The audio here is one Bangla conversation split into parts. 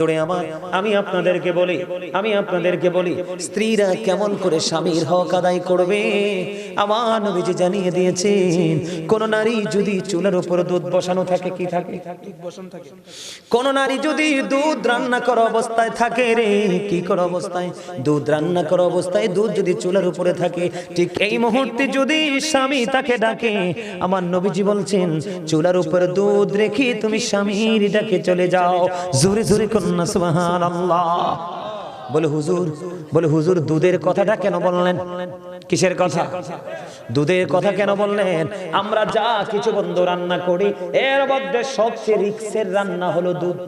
আমার আমি আপনাদেরকে বলি স্ত্রীরা কেমন করে স্বামীর হক আদায় করবে। আমার নবীজি জানিয়ে দিয়েছেন, কোন নারী যদি চুলার উপর দুধ বসানো থাকে, কি থাকে? কোন নারী যদি দুধ রান্না করা অবস্থায় থাকে, রে কি করা অবস্থায়? দুধ রান্না করা অবস্থায় দুধ যদি চুলার উপরে থাকে, ঠিক এই মুহূর্তে যদি স্বামী তাকে ডাকে, আমার নবীজি বলছেন চুলার উপর দুধ রেখে তুমি স্বামীর ডাকে চলে যাও। জোরে জোরে কন্যা সুবহানাল্লাহ। বলে হুজুর দুধের কথাটা কেন বললেন? কিসের কথা? দুধের কথা কেন বললেন? আমরা যা কিছু বন্ধু রান্না করি, এর মধ্যে সবচেয়ে রিস্কের রান্না হলো দুধ।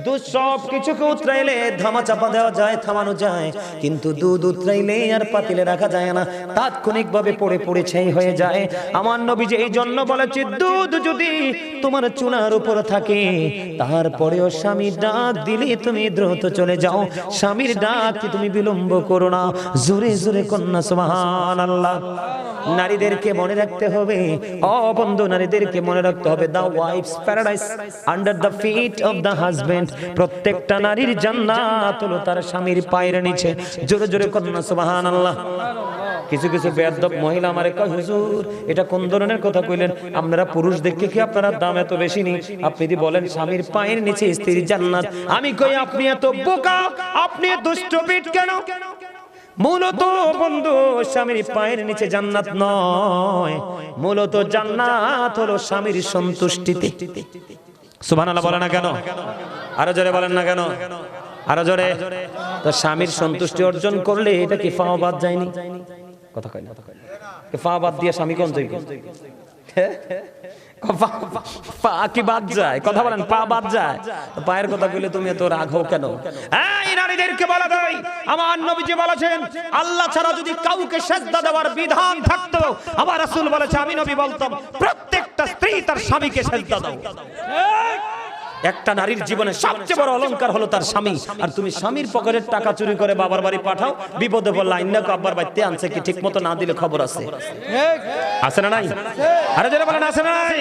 দুধ সব কিছুকে উতরাইলে ধামা চাপা দেওয়া যায়, থামানো যায়, কিন্তু দুধ উতরাইলে আর পাতিলে রাখা যায় না, তাৎক্ষণিক ভাবে পড়ে পড়ে ছাই হয়ে যায়। আমার নবীজি এই জন্য বলেছে, দুধ যদি তোমার চুলার উপর থাকে, তারপরেও স্বামীর ডাক দিলে তুমি দ্রুত চলে যাও, স্বামীর ডাক কি তুমি বিলম্ব করো না। জোরে জোরে কন্যা সুবহানাল্লাহ। নারীদেরকে মনে রাখতে হবে, ও বন্ধু, নারীদেরকে মনে রাখতে হবে, the wife's paradise under the feet of the husband. প্রত্যেকটা নারীর জান্নাত হলো তার স্বামীর পায়ের নিচে। জোরে জোরে কন্যা সুবহানাল্লাহ। কিছু কিছু বেয়াদব মহিলা আমারে কয়, হুজুর এটা কোন ধরনের কথা কইলেন? আপনারা পুরুষ দেখে কি আপনারা দাম এত বেশি নি? আপনি যদি বলেন স্বামীর পায়ের নিচে স্ত্রীর জান্নাত, আমি কই আপনি এত বোকা, আপনি দুষ্ট পিট কেন? মূলত বন্ধু স্বামীর পায়ের নিচে জান্নাত নয়, মূলত জান্নাত হলো স্বামীর সন্তুষ্টিতে। সুবহানাল্লাহ বলেন না কেন? আরো জোরে বলেন না কেন? আরো জোরে। তো স্বামীর সন্তুষ্টি অর্জন করলে এটা কি ফাও বাদ যায়নি? কথা কয় না, ফাও বাদ দিয়ে স্বামী কোন যাইবে? পা কি বাদ যায়? কথা বলেন, পা বাদ যায়। পায়ের কথা কইলে তুমি এত রাগ হও কেন? এই নারীদেরকে বলা যায়, আমার নবীজি বলেছেন, আল্লাহ ছাড়া যদি কাউকে সিজদা দেওয়ার বিধান থাকতো, আমার রাসূল বলেছে, আমি নবী বলতাম প্রত্যেকটা স্ত্রী তার স্বামীকে সিজদা দাও। একটা নারীর জীবনে সবচেয়ে বড় অলংকার হলো তার স্বামী। আর তুমি স্বামীর পকেটের টাকা চুরি করে বাবার বাড়ি পাঠাও, বিপদে পড়লে আইনা কো আব্বার বাড়িতে আনছে কি ঠিক মতো না দিলে খবর আছে। আছে না নাই? আরে যারা বলেন আছে না নাই?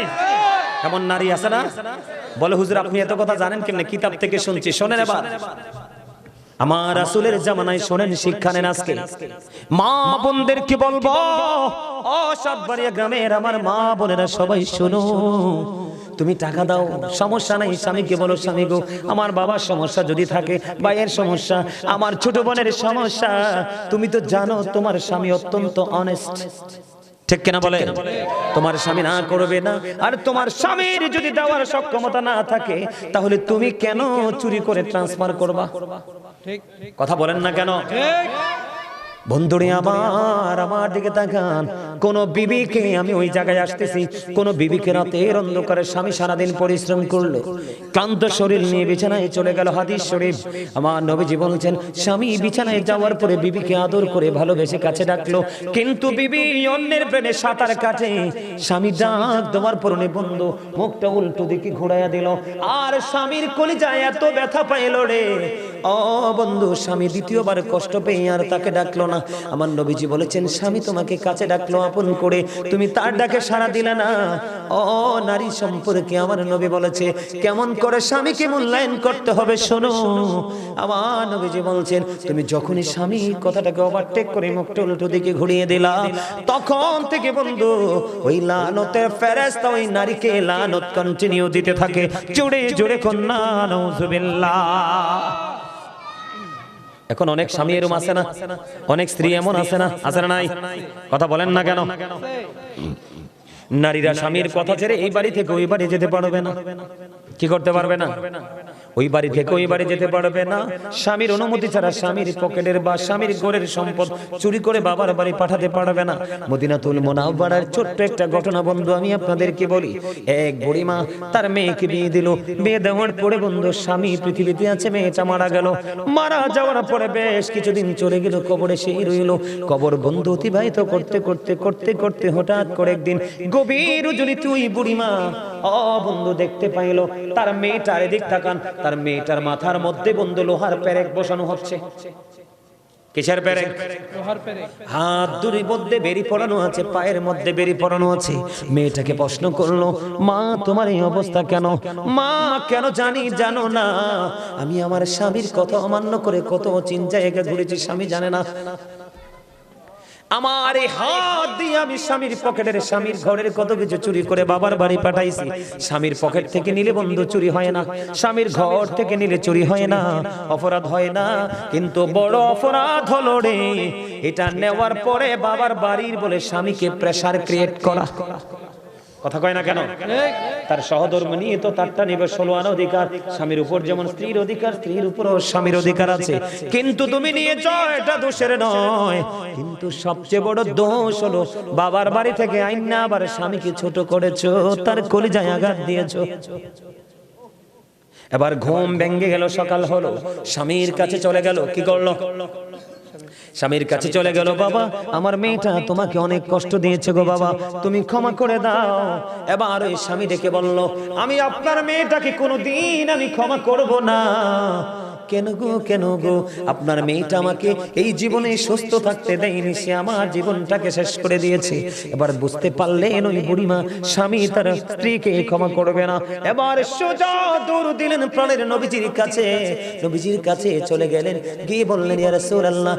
এমন নারী আছে না? বলে হুজুর আপনি এত কথা জানেন কেমনে? কিতাব থেকে শুনছি। শোনেন এবার, আমার রাসূলের জামানায় শোনেন, শিক্ষা নেন আজকে। মা বোনদেরকে বলবো, ও সাতবাড়িয়া গ্রামের আমার মা বোনেরা সবাই শোনো, তুমি টাকা দাও, সমস্যা নাই। স্বামীকে বলো, স্বামী গো আমার বাবার সমস্যা যদি থাকে, ভাইয়ের সমস্যা, আমার ছোট বোনের সমস্যা, তুমি তো জানো তোমার স্বামী অত্যন্ত অনেস্ট, ঠিক কিনা বলে? তোমার স্বামী না করবে না। আর তোমার স্বামীর যদি দেওয়ার সক্ষমতা না থাকে, তাহলে তুমি কেন চুরি করে ট্রান্সফার করবা? ঠিক কথা বলেন না কেন? বন্ধুরে আমার দিকে তাকান। কোন বিবিকে, আমি ওই জায়গায় আসতেছি, কোন বিবিকে রাতের অন্ধকারে স্বামী সারাদিন পরিশ্রম করলো, ক্লান্ত শরীর নিয়ে বিছানায় চলে গেল। হাদিস শরীফ, আমার নবীজি বলছেন, স্বামী বিছানায় যাওয়ার পরে বিবিকে আদর করে ভালোবেসে কাছে ডাকলো, কিন্তু বিবি অন্যের প্রেমে সাঁতার কাটে। স্বামী ডাক দেওয়ার পরনে বন্ধু মুখটা উল্টো দিকে ঘুরাইয়া দিল, আর স্বামীর কলিজায় এত ব্যথা পাইল রে, ও বন্ধু, স্বামী দ্বিতীয়বার কষ্ট পেয়ে আর তাকে ডাকলো না। আমার নবীজি বলেছেন, স্বামী তোমাকে কাছে ডাকলো আপন করে, তুমি তার ডাকে সাড়া দিলে না। ও নারী সম্পর্কে আমার নবী বলেছে কেমন করে স্বামীকে মূল্যায়ন করতে হবে, শোনো। আমার নবীজি বলছেন, তুমি যখনই স্বামী কথাটাকে ওভারটেক করে মুখটা উল্টো দিকে ঘুরিয়ে দিলা, তখন থেকে বন্ধু ওই লানতের ফেরেশতা ওই নারীকে লানত কন্টিনিউ দিতে থাকে। জোরে জোরে কন্যা নাউজুবিল্লাহ। এখন অনেক স্বামী এরকম আছে না? অনেক স্ত্রী এমন আছে না? আছে না নাই? কথা বলেন না কেন? নারীরা স্বামীর কথা ছেড়ে এই বাড়ি থেকে ওই বাড়ি যেতে পারবে না। কি করতে পারবে না? ওই বাড়ি থেকে ওই বাড়ি যেতে পারবে না। স্বামীর অনুমতি ছাড়া স্বামীর পকেটের বা স্বামীর ঘরের সম্পদ চুরি করে বাবার বাড়ি পাঠাতে পারবে না। মদিনাতুল মুনাওয়ারার ছোট্ট একটা ঘটনা বন্ধু আমি আপনাদেরকে বলি। এক বুড়িমা তার মেয়েকে বিয়ে দিল। বিয়ে দেওয়ার পরে বন্ধু স্বামী পৃথিবীতে আছে, মেয়েটা মারা গেল। মারা যাওয়ার পরে বেশ কিছুদিন চলে গেল, কবরে সেই রইল। কবর বন্ধু অতিবাহিত করতে করতে করতে করতে হঠাৎ করে একদিন গভীর রজনীতে ওই বুড়িমা বন্ধু দেখতে পাইল তার মেয়েটার এদিক তাকান, তার মেয়েটার মাথার মধ্যে বন্ধু লোহার পেরেক বসানো হচ্ছে। কিসের পেরেক? হাত দুটির মধ্যে বেরি পরানো আছে, পায়ের মধ্যে বেরি পরানো আছে। মেয়েটাকে প্রশ্ন করলো, মা তোমার এই অবস্থা কেন? মা কেন জানো না, আমি আমার স্বামীর কথা অমান্য করে কত চিন জায়গা ঘুরেছি, স্বামী জানে না। আমার এই হাত দিয়ে আমি স্বামীর পকেটের, স্বামীর ঘরের কত কিছু চুরি করে বাবার বাড়ি পাঠাইছি। স্বামীর পকেট থেকে নিলে বন্ধু চুরি হয় না, স্বামীর ঘর থেকে নিলে চুরি হয় না, অপরাধ হয় না। কিন্তু বড় অপরাধ হলো রে এটা নেওয়ার পরে বাবার বাড়ির বলে স্বামীকে প্রেসার ক্রিয়েট করা। কথা কয় না কেন? তার সহধর্মিণী তো তারটা নিবে 16 আনা অধিকার। স্বামীর উপর যেমন স্ত্রীর অধিকার, স্ত্রীর উপরও স্বামীর অধিকার আছে। কিন্তু তুমি নিয়েছ, এটা দোষের নয়। কিন্তু সবচেয়ে বড় দোষ হলো বাবার বাড়ি থেকে আইনা আবার স্বামীকে ছোট করেছো, তার কলিজায় আঘাত দিয়েছো। এবার ঘুম ভেঙে গেল, সকাল হলো, স্বামীর কাছে চলে গেল। কি করলো? স্বামীর কাছে চলে গেল, বাবা আমার মেয়েটা তোমাকে অনেক কষ্ট দিয়েছে গো বাবা, তুমি ক্ষমা করে দাও। এবার ওই স্বামী ডেকে বলল, আমি আপনার মেয়েটাকে কোনোদিন আমি ক্ষমা করব না। কেন গো? আপনার মেয়েটা আমাকে এই জীবনে সুস্থ থাকতে দেয়নি, সে আমার জীবনটাকে শেষ করে দিয়েছে। এবার বুঝতে পারলেন ওই বুড়িমা স্বামী তার স্ত্রীকে ক্ষমা করবে না। এবার সোজা দৌড় দিলেন প্রাণের নবীজির কাছে। নবীজির কাছে চলে গেলেন, গিয়ে বললেন, ইয়া রাসূলুল্লাহ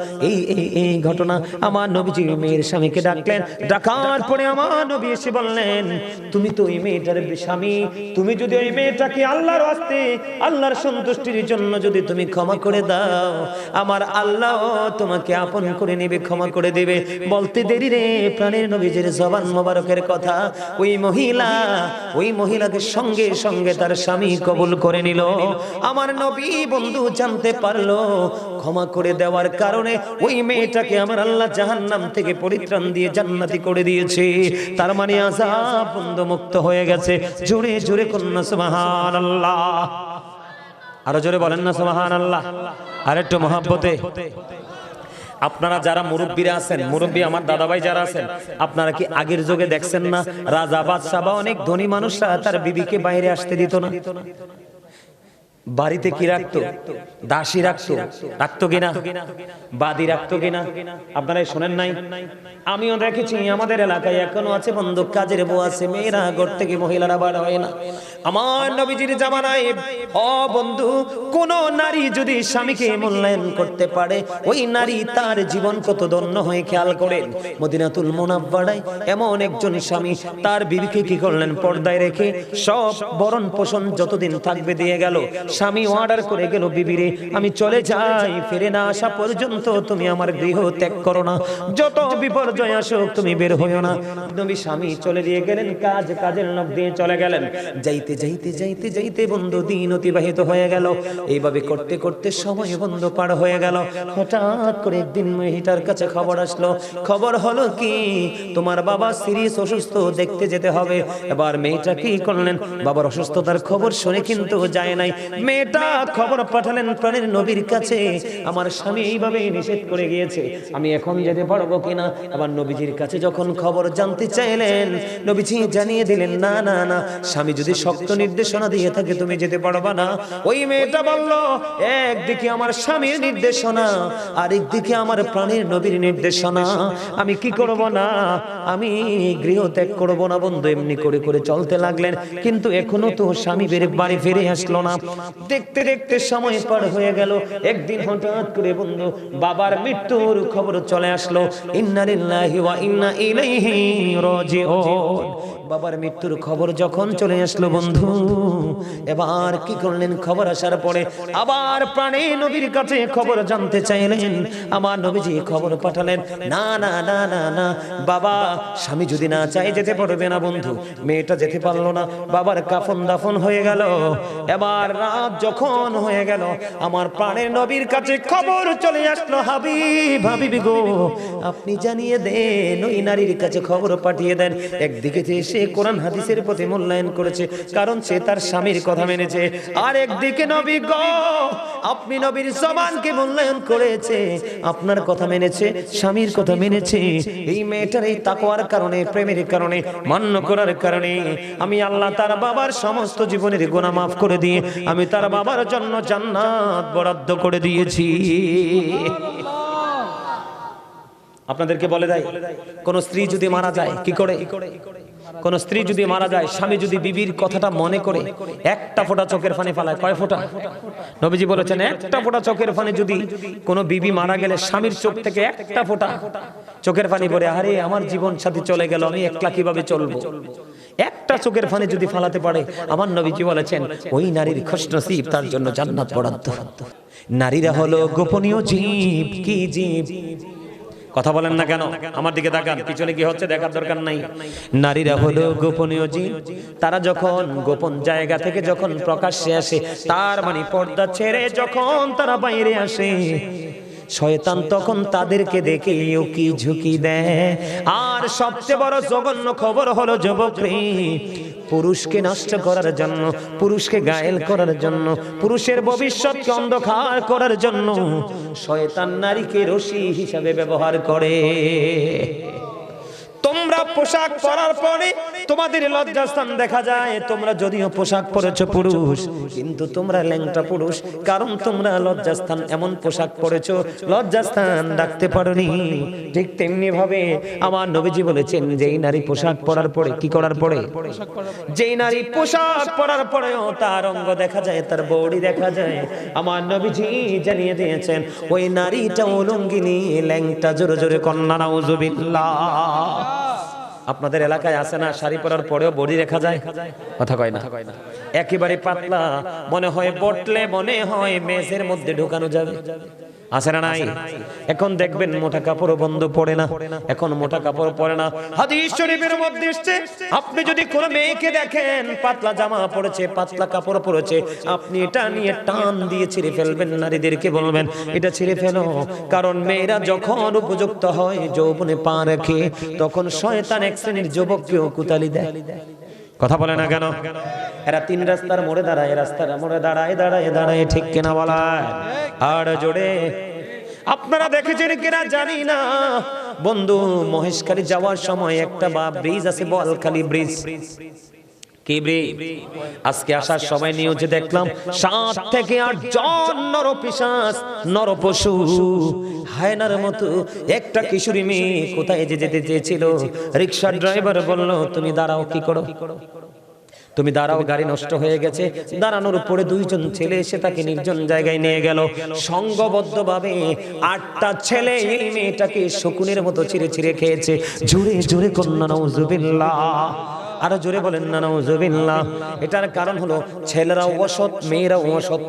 এই ঘটনা। আমার নবীজি মেয়ের স্বামীকে ডাকলেন, ডাকার পরে আমার নবী এসে বললেন, তুমি তো ওই মেয়েটার স্বামী, তুমি যদি ওই মেয়েটাকে আল্লাহর ওয়াস্তে, আল্লাহর সন্তুষ্টির জন্য যদি তুমি ক্ষমা করে দাও, আমার আল্লাহ তোমাকে আপন করে নেবে, ক্ষমা করে দেবে। বলতে দেরি রে প্রাণের নবীজির জবান মোবারকের কথা ওই মহিলাকে সঙ্গে সঙ্গে তার স্বামী কবুল করে নিল। আমার নবী বন্ধু জানতে পারলো ক্ষমা করে দেওয়ার কারণে ওই মেয়েটাকে আমার আল্লাহ জাহান্নাম থেকে পরিত্রাণ দিয়ে জান্নাতি করে দিয়েছে। তার মানে আযাব বন্ধু মুক্ত হয়ে গেছে। জোরে জোরে কন্যা সুবহানাল্লাহ। আরো জোরে বলেন না সুবহানাল্লাহ। আর একটু মহব্বতে। আপনারা যারা মুরব্বীরা আছেন, মুরব্বী আমার দাদাভাই যারা আছেন, আপনারা কি আগের যুগে দেখছেন না রাজা বাদশাহ বা অনেক ধনী মানুষরা তার বিবিকে বাইরে আসতে দিত না? বাড়িতে কি রাখতো? দাসী রাখতো কিনা? বাদী রাখতো কিনা? আপনারা শোনেন নাই? আমিও দেখেছি, আমাদের এলাকায় এখনো আছে বন্ধু, কাজের বউ আছে, মেয়েরা ঘর থেকে মহিলারা বার হয় না। আমার নবীজির জামানায় বন্ধু কোন নারী যদি স্বামীকে মূল্যায়ন করতে পারে, ওই নারী তার জীবন কত ধন্য হয়ে। খেয়াল করেন মদিনাতুল মুনাওয়ারায় এমন একজন স্বামী তার বিবিকে কি করলেন? পর্দায় রেখে সব ভরণ পোষণ যতদিন থাকবে দিয়ে গেল। স্বামী অর্ডার করে গেল, বিবিরে আমি চলে যাই, ফিরে না আসা পর্যন্ত তুমি আমার গৃহ ত্যাগ করো না, যত বিপর্যয় আসুক তুমি বের হইও না। নবী স্বামী চলে দিয়ে গেলেন, কাজের লোক দিয়ে চলে গেলেন। যাইতে বন্ধু দিন অতিবাহিত হয়ে গেল। এইভাবে করতে করতে সময় বন্ধু পার হয়ে গেল। হঠাৎ করে একদিন মেয়েটার কাছে খবর আসলো। খবর হলো কি, তোমার বাবা সিরিয়াস অসুস্থ, দেখতে যেতে হবে। এবার মেয়েটা কি করলেন? বাবার অসুস্থতার খবর শুনে কিন্তু যায় নাই। মেয়েটা খবর পাঠালেন প্রাণের নবীর কাছে, আমার স্বামী এইভাবে নিষেধ করে গিয়েছে, আমি এখন যেতে পারবো কিনা। আবার নবীজির কাছে যখন খবর জানতে চাইলেন, নবীজি জানিয়ে দিলেন, না না না, স্বামী যদি শক্ত নির্দেশনা দিয়ে থাকে তুমি যেতে পারবা না। ওই মেয়েটা বলল, একদিকে আমার স্বামীর নির্দেশনা, আরেকদিকে আমার প্রাণের নবীর নির্দেশনা, আমি কি করব না, আমি গৃহ ত্যাগ করবো না। বন্ধু এমনি করে করে চলতে লাগলেন, কিন্তু এখনো তো স্বামী বাড়ি ফিরে আসলো না। দেখতে দেখতে সময় পার হয়ে গেল। একদিন হঠাৎ করে বন্ধু বাবার মৃত্যুর খবর চলে আসলো। ইন্না লিল্লাহি ওয়া ইন্না ইলাইহি রাজিউন। বাবার মৃত্যুর খবর যখন চলে আসলো বন্ধু, এবার কি করলেন? খবর আসার পরে আবার প্রাণে নবীর কাছে খবর জানতে চাইলেন। আমার নবীজি খবর পাঠালেন, না না না না না, বাবা স্বামী যদি না চায় যেতে পারবে না। বন্ধু মেয়েটা যেতে পারলো না, বাবার কাফন দাফন হয়ে গেল। এবার রাত যখন হয়ে গেল, আমার প্রাণের নবীর কাছে খবর চলে আসলো, হাবিবি গো আপনি জানিয়ে দেন, ওই নারীর কাছে খবর পাঠিয়ে দেন। একদিকে সে কোরআন হাদিসের প্রতি মূল্যায়ন করেছে, কারণ সে তার স্বামীর কথা মেনেছে। আর একদিকে নবী গো, আপনি নবীর জবানকে মূল্যায়ন করেছে, আপনার কথা মেনেছে, স্বামীর কথা মেনেছে। এই মেয়েটার এই তাকওয়ার কারণে, প্রেমের কারণে, মান্য করার কারণে আমি আল্লাহ তার বাবার সমস্ত জীবনের গুনাহ মাফ করে দিয়ে আমি তার বাবার জন্য জান্নাত বরাদ্দ করে দিয়েছি। আপনাদেরকে বলে দেয়, কোন স্ত্রী যদি মারা যায় কি করে, কোন স্ত্রী যদি মারা যায়, স্বামী যদি বিবির কথাটা মনে করে একটা ফোঁটা চোখের পানি ফেলায়, কয় ফোঁটা? নবীজি বলেছেন একটা ফোঁটা চোখের পানি যদি কোন বিবি মারা গেলে স্বামীর চোখ থেকে একটা ফোঁটা চোখের পানি পড়ে, আরে আমার জীবন সাথী চলে গেল, আমি একলা কিভাবে চলবো, একটা চোখের পানি যদি ফালাতে পারে, আমার নবীজি বলেছেন ওই নারীর খুশনসিব, তার জন্য জান্নাত বরাদ্দ। নারীরা হলো গোপনীয় জীব। কি জীব? কথা বলেন না কেন? আমার দিকে তাকান, পিছনে কি হচ্ছে দেখার দরকার নাই। নারীরা হলো গোপনীয় জীব। তারা যখন গোপন জায়গা থেকে যখন প্রকাশ্যে আসে, তার মানে পর্দা ছেড়ে যখন তারা বাইরে আসে, শয়তান তখন তাদেরকে দেখে উকি ঝুঁকি দেয়। আর সবচেয়ে বড় জঘন্য খবর হলো যুবকরা, পুরুষকে নষ্ট করার জন্য, পুরুষকে ঘায়েল করার জন্য, পুরুষের ভবিষ্যৎকে অন্ধকার করার জন্য শয়তান নারীকে রশি হিসাবে ব্যবহার করে। তোমরা পোশাক পরার পরে তোমাদের লজ্জাস্থান দেখা যায়। তোমরা যদিও পোশাক পরেছো পুরুষ, কিন্তু তোমরা ল্যাংটা পুরুষ, কারণ তোমরা লজ্জাস্থান এমন পোশাক পরেছো লজ্জাস্থান রাখতে পারোনি। ঠিক তেমনি ভাবে আমার নবীজি বলেছেন, যেই নারী পোশাক পরার পরে, কি করার পরে, যেই নারী পোশাক পরার পরেও তার অঙ্গ দেখা যায়, তার বডি দেখা যায়, আমার নবীজি জানিয়ে দিয়েছেন ওই নারীটা উলঙ্গিনী, ল্যাংটা। জোরে জোরে কন্যা নাউজুবিল্লাহ। আপনাদের এলাকায় আছে না, শাড়ি পরার পরেও বডি দেখা যায়? কথা কয় না। একেবারে পাতলা, মনে হয় বটলে মনে হয় মেজের মধ্যে ঢোকানো যাবে, আছে না নাই? এখন দেখবেন মোটা কাপড় বন্ধ পড়ে না, এখন মোটা কাপড় পরে না। হাদিস শরীফের মধ্যে এসেছে, আপনি যদি কোনো মেয়েকে দেখেন পাতলা জামা পরেছে, পাতলা কাপড় পরেছে, আপনি এটা নিয়ে টান দিয়ে ছিঁড়ে ফেলবেন। নারীদেরকে বলবেন এটা ছিঁড়ে ফেলো, কারণ মেয়েরা যখন উপযুক্ত হয়, যৌবনে পা রাখে, তখন শয়তান এক শ্রেণীর যুবককেও কুতালি দেয়। কথা বলে না কেন? এরা তিন রাস্তার মোড়ে দাঁড়ায়, রাস্তার মোড়ে দাঁড়ায় দাঁড়ায় দাঁড়ায়, ঠিক কিনা বলায়? আর জোরে আপনারা দেখেছেন কিনা জানি না, বন্ধু মহেশখালী যাওয়ার সময় একটা ব্রিজ আছে, বোয়ালখালী ব্রিজ। কি ব্রিজ? আজকে আসার সময় নিউজে দেখলাম 7 থেকে 8 জন নরপিশাচ, নরপশু, হায়নার মতো একটা কিশোরী মেয়ে কোথায় যেতে চেয়েছিল, রিকশার ড্রাইভার বলল তুমি দাঁড়াও। কি করো? তুমি দাঁড়াও, গাড়ি নষ্ট হয়ে গেছে। দাঁড়ানোর উপরে 2 জন ছেলে এসে তাকে নির্জন জায়গায় নিয়ে গেল। সংঘবদ্ধভাবে 8টা ছেলে এই মেয়েটাকে শকুনের মতো ছিঁড়ে ছিঁড়ে খেয়েছে। জোরে জোরে কন্যা নাউজুবিল্লাহ। আরো জোরে বলেন না নাউজুবিল্লাহ। এটার কারণ হলো ছেলেরাও অসৎ, মেয়েরাও অসৎ।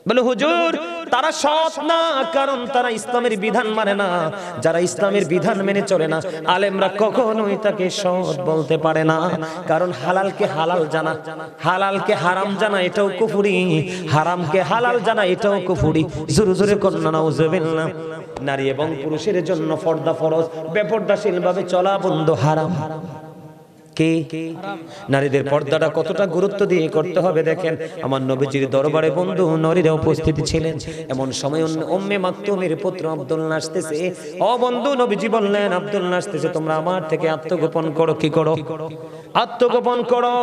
বলে হুজুর তারা সৎ না, কারণ তারা ইসলামের বিধান মানে না। যারা ইসলামের বিধান মেনে চলে না, আলেমরা কখনোই তাকে সৎ বলতে পারে না, কারণ হালালকে হালাল জানা, হালালকে হারাম জানা এটাও কুফরি, হারামকে হালাল জানা এটাও কুফরি। জোরে জোরে কন্যা নাউজুবিল্লাহ। নারী এবং পুরুষের জন্য পর্দা ফরজ, বেপর্দাশীল ভাবে চলা বন্ধ হারাম। কে? নারীদের পর্দাটা কতটা গুরুত্ব দিয়ে করতে হবে দেখেন। আমার নবীজির দরবারে বন্ধু নারীরা উপস্থিত ছিলেন। এমন সময় উম্মে মাকতুমের পুত্র আব্দুল্লাহ আসতেছে। ও বন্ধু, নবীজি বললেন আব্দুল্লাহ আসতেছে, তোমরা আমার থেকে আত্মগোপন করো। কি করো? আত্মগোপন করো,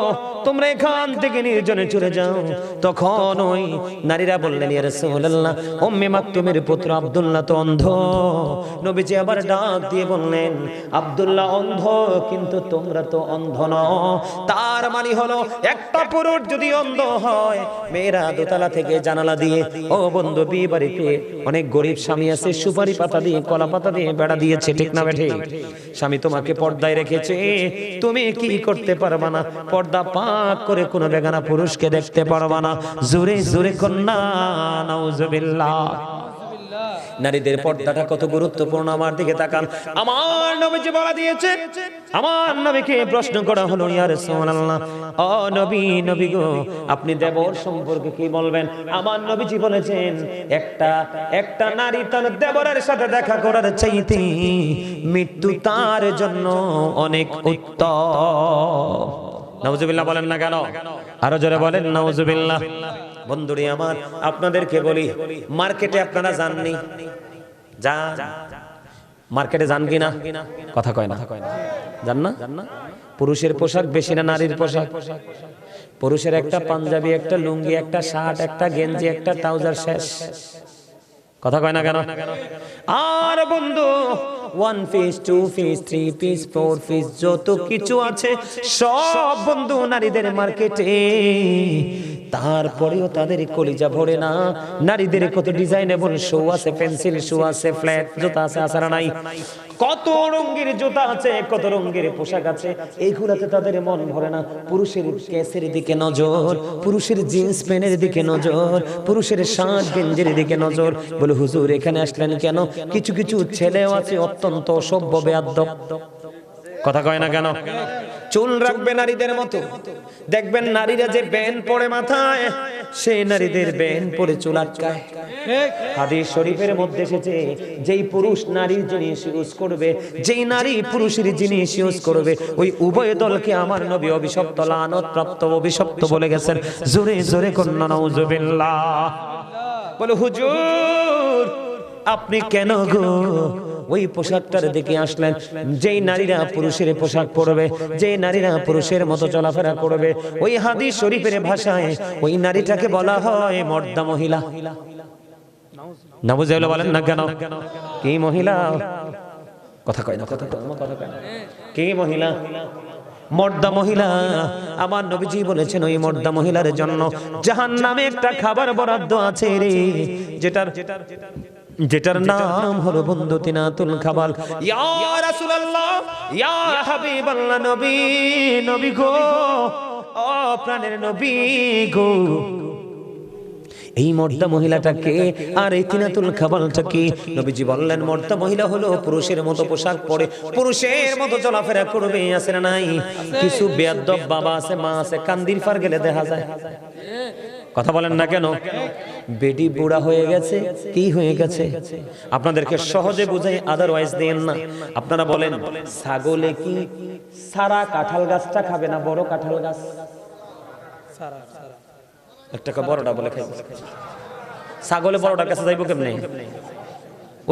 তোমরা এখান থেকে নির্জনে চলে যাও। তখন ওই নারীরা বললেন ইয়া রাসূলুল্লাহ, উম্মে মাকতুমের পুত্র আব্দুল্লাহ তো অন্ধ। নবীজি আবার ডাক দিয়ে বললেন আব্দুল্লাহ অন্ধ, কিন্তু তোমরা তো অন্ধ নও। তার মানে হলো একটা পুরুষ যদি অন্ধ হয়, মেয়েরা দোতলা থেকে জানালা দিয়ে, ও বন্ধু বিয়ে বাড়িতে অনেক গরিব স্বামী আছে, সুপারি পাতা দিয়ে, কলা পাতা দিয়ে বেড়া দিয়েছে, ঠিক না বেঠে? স্বামী তোমাকে পর্দায় রেখেছে, তুমি কি করতে পারবা না? পর্দা পাক করে কোনো বেগানা পুরুষকে দেখতে পারবা না। জোরে জোরে কন্যা নাউজুবিল্লাহ। নারীদের পর্দাটা কত গুরুত্বপূর্ণ, আমার দিকে তাকান। আমার নবীজি বলা দিয়েছে, আমার নবীকে প্রশ্ন করা হলো ইয়া রাসূলুল্লাহ, ও নবী, নবী গো, আপনি দেবর সম্পর্কে কি বলবেন? আমার নবীজি বলেছেন একটা নারী তার দেবরের সাথে দেখা করার চাইতে মৃত্যু তার জন্য অনেক উত্তম। নাউজুবিল্লাহ বলেন না কেন? আরো জোরে বলেন নাউজুবিল্লাহ। বন্ধুরে আমার, আপনাদেরকে বলি, মার্কেটে আপনারা যাননি? যান, মার্কেটে যান কিনা? কথা কয় না, যান না? পুরুষের পোশাক বেশি না নারীর পোশাক? পুরুষের একটা পাঞ্জাবি, একটা লুঙ্গি, একটা শার্ট, একটা গেঞ্জি, একটা ট্রাউজার শেষ। কথা কয় না কেন? আর বন্ধু 1 পিস 2 পিস 3 পিস 4 পিস যত কিছু আছে সব বন্ধু নারীদের মার্কেটে। তারপরেও তাদের কলিজা ভরে না। নারীদের কত ডিজাইনেবল শু আছে, পেন্সিল শু আছে, ফ্ল্যাট জুতা আছে, আসারা নাই, কত রঙের জুতা আছে, কত রঙের পোশাক আছে, এইগুলাতে তাদের মন ভরে না। পুরুষের কেসের দিকে নজর, পুরুষের জিন্স প্যান্টের দিকে নজর, পুরুষের শার্ট গেঞ্জির দিকে নজর। বলে হুজুর এখানে আসলেন কেন? কিছু কিছু ছেলেও আছে অত্যন্ত অসভ্য বেয়াদ্দপ। কথা কয় না কেন? চুল রাখবে নারীদের মতো, দেখবেন নারীরা যে ব্যান্ড পরে মাথায়, সেই নারীদের ব্যান্ড পরে চুল আটকায়। হাদিস শরীফের মধ্যে এসেছে যেই পুরুষ নারীর জিনিস ইউজ করবে, যেই নারী পুরুষের জিনিস ইউজ করবে, ওই উভয় দলকে আমার নবী অভিশপ্ত, লানত প্রাপ্ত, অভিশপ্ত বলে গেছেন। জোরে জোরে কন্যা নাউজুবিল্লাহ। বলে হুজুর আপনি কেন গো ওই পোশাকটার দিকে আসলেন? যেই নারীরা পুরুষের পোশাক পরবে, যেই নারীরা পুরুষের মতো চলাফেরা করবে, ওই হাদিস শরীফের ভাষায় ওই নারীটাকে বলা হয় মর্দা মহিলা। নাউজুবিল্লাহ বলেন না কেন? কি মহিলা? কথা কয় না, কথা কয় না। কি মহিলা? মর্দা মহিলা। আমার নবীজি বলেছেন ওই মর্দা মহিলার জন্য জাহান্নামে একটা খাবার বরাদ্দ আছে রে, যেটার নাম হলো বন্ধু তিনাতুল খাবাল। ইয়া রাসূলুল্লাহ, ইয়া হাবিবাল্লাহ, নবী, নবী গো, ও প্রাণের নবী গো, এই মর্দা মহিলাটাকে আর এই তিনাতুল খাবালটা কি? নবীজি বললেন মর্দা মহিলা হলো পুরুষের মতো পোশাক পরে, পুরুষের মতো চলাফেরা করবে। আছে না নাই? কিছু বেয়াদ্দপ বাবা আছে, মা আছে, কান্দির ফার গেলে দেখা যায়। কথা বলেন না কেন? বেডি বুড়া হয়ে গেছে, কি হয়ে গেছে? আপনাদেরকে সহজে বুঝাই, আদারওয়াইজ দেন না। আপনারা বলেন ছাগলে কি সারা কাঁঠাল গাছটা খাবে না বড় কাঁঠাল গাছ? একটা বড়টা বলে খাইবে, ছাগলে বড়টার কাছে যাইবো কেমনে?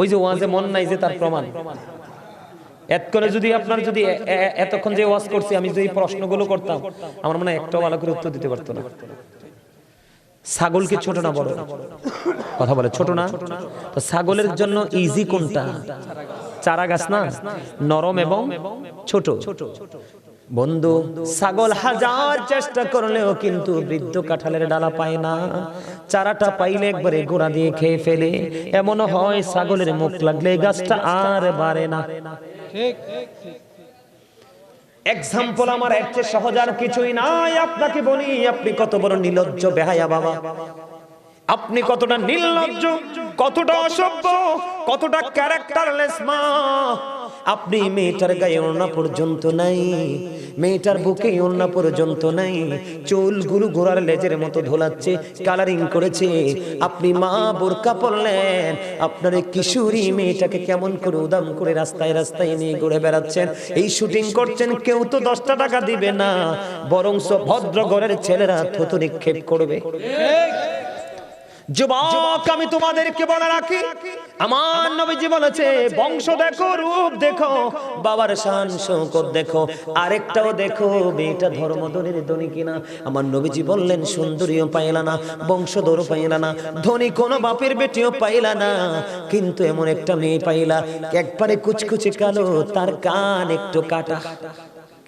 ওই যে ওয়াজে মন নাই যে তার প্রমাণ। এত করে যদি আপনার যদি এতক্ষণ যে ওয়াজ করছি আমি যদি প্রশ্নগুলো করতাম, আমার মনে হয় একটাও ভালো করে উত্তর দিতে পারতো না। ছাগল কি ছোট না বড়? কথা বলে ছোট না? তো ছাগলের জন্য ইজি কোনটা? চারা গাছ না, নরম এবং ছোট। বন্ধু ছাগল হাজার চেষ্টা করলেও কিন্তু বৃদ্ধ কাঁঠালের ডালা পায় না। চারাটা পাইলে একবারে গোড়া দিয়ে খেয়ে ফেলে। এমন হয় ছাগলের মুখ লাগলে গাছটা আর বাড়ে না। এক্সাম্পল আমার এর চেয়ে সহজ আর কিছুই নাই। আপনাকে বলি আপনি কত বড় নির্লজ্জ বেহায়া বাবা, আপনি কতটা নির্লজ্জ, কতটা অসভ্য, কতটা ক্যারেক্টারলেস মা। আপনি মেয়েটার গায়ে ওড়না পর্যন্ত নাই, মেয়েটার বুকে ওড়না পর্যন্ত নাই, চুলগুলো ঘোড়ার লেজের মতো ধোলাচ্ছে, কালারিং করেছে। আপনি মা বোরকা পরলেন, আপনার এই কিশোরী মেয়েটাকে কেমন করে উদাম করে রাস্তায় রাস্তায় নিয়ে ঘুরে বেড়াচ্ছেন। এই শুটিং করছেন, কেউ তো 10টা টাকা দিবে না, বরংস ভদ্র ঘরের ছেলেরা থুতু নিক্ষেপ করবে। যুবক আমি তোমাদেরকে বলে রাখি, আমার নবীজি বলেছে বংশ দেখো, রূপ দেখো, বাবার শান শৌকত দেখো, আরেকটাও দেখো মেয়েটা ধর্মধনের ধনী কিনা। আমার নবীজি বললেন সুন্দরীও পাইলা না, বংশধরও পাইলা না, ধনী কোন বাপের বেটিও পাইলা না, কিন্তু এমন একটা মেয়ে পাইলা একবারে কুচকুচে কালো, তার কান একটু কাটা।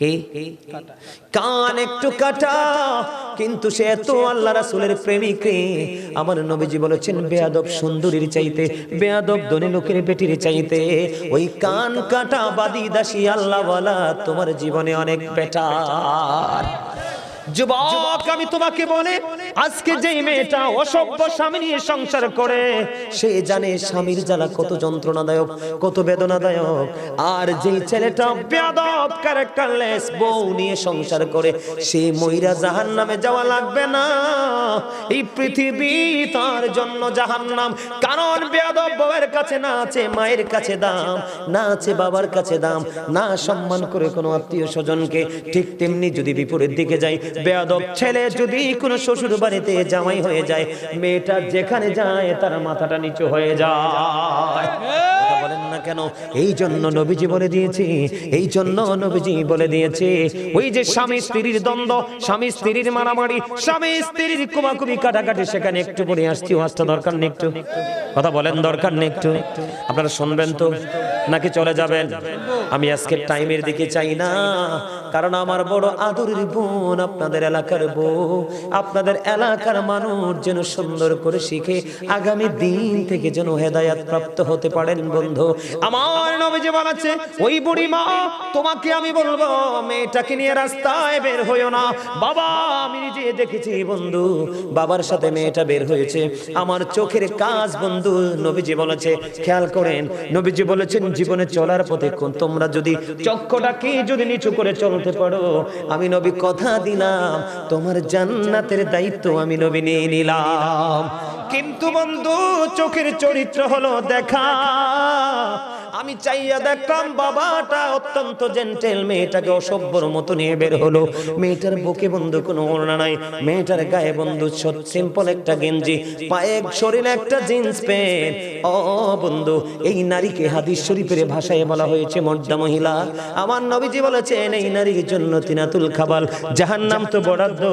কি কান একটু কাটা, কিন্তু সে এত আল্লাহ রাসূলের প্রেমিক রে। আমার নবীজি বলেছেন বেয়াদব সুন্দরীর চাইতে, বেয়াদব ধনী লোকের বেটির চাইতে ওই কান কাটা বাদী দাসী আল্লাহওয়ালা তোমার জীবনে অনেক বেটার। যুবক আমি তোমাকে বলে, আজকে যেই মেয়েটা অসভ্য স্বামী নিয়ে সংসার করে, সে জানে স্বামীর জ্বালা কত যন্ত্রণাদায়ক, কত বেদনাদায়ক। আর যেই ছেলেটা বেয়াদব ক্যারেক্টারলেস বউ নিয়ে সংসার করে, সে মইরা জাহান্নামে যাওয়া লাগবে না, এই পৃথিবী তার জন্য জাহান্নাম। কারণ বেয়াদব বউয়ের কাছে না আছে মায়ের কাছে দাম, না আছে বাবার কাছে দাম, না সম্মান করে কোনো আত্মীয় স্বজনকে। ঠিক তেমনি যদি বিপরীত দিকে যাই, বেয়াদব ছেলে যদি কোনো শ্বশুর বাড়িতে জামাই হয়ে যায়, মেয়েটা যেখানে যায় তার মাথাটা নিচু হয়ে যায়। বলেন না না কেন? এই জন্য নবীজি বলে দিয়েছে, এই জন্য নবীজি বলে দিয়েছে, ওই যে স্বামী স্ত্রীর দ্বন্দ্ব, স্বামী স্ত্রীর মারামারি, স্বামী স্ত্রীর কুমাকুমি কাটাকাটি, সেখানে একটু বলে আসছি, ওয়াজটা দরকার নেই একটু? কথা বলেন, দরকার নেই একটু? আপনারা শুনবেন তো নাকি চলে যাবেন? আমি আজকে টাইমের দিকে চাই না, কারণ আমার বড় আদরের বোন, আপনাদের এলাকার বউ, আপনাদের এলাকার মানুষ যেন সুন্দর করে শিখে আগামী দিন থেকে যেন হেদায়েত প্রাপ্ত হতে পারেন। বন্ধু আমার নবীজি বলেছে, ওই বুড়ি মা, তোমাকে আমি বলবো মেয়েটাকে নিয়ে রাস্তায় বের হইও না। বাবা, আমি নিজে দেখেছি বন্ধু, বাবার সাথে মেয়েটা বের হয়েছে, আমার চোখের কাজ বন্ধু। নবীজি বলেছে, খেয়াল করেন, নবীজি বলেছেন, জীবনে চলার পথে তোমরা যদি চক্ষুটাকে যদি নিচু করে চলতে পারো, আমি নবী কথা দিলাম, তোমার জান্নাতের দায়িত্ব আমি নবী নিয়ে নিলাম। কিন্তু বন্ধু, চোখের চরিত্র হলো দেখা। আমি চাইয়া দেখলাম বাবাটা অত্যন্ত জেন্টেল, মেয়েটাকে অসভ্যর মতো নিয়ে বের হলো। মেয়েটার বুকে বন্ধু কোনো ওড়না নাই, মেয়েটার গায়ে বন্ধু সিম্পল একটা গেঞ্জি, পায়ে শরীরে একটা জিন্স প্যান্ট। ও বন্ধু, এই নারীকে হাদিস শরীফের ভাষায় বলা হয়েছে মর্দা মহিলা। আমার নবীজি বলেছেন, এই নারীর জন্য তিনাতুল খাবাল, জাহান্নাম তো বরাদ্দ।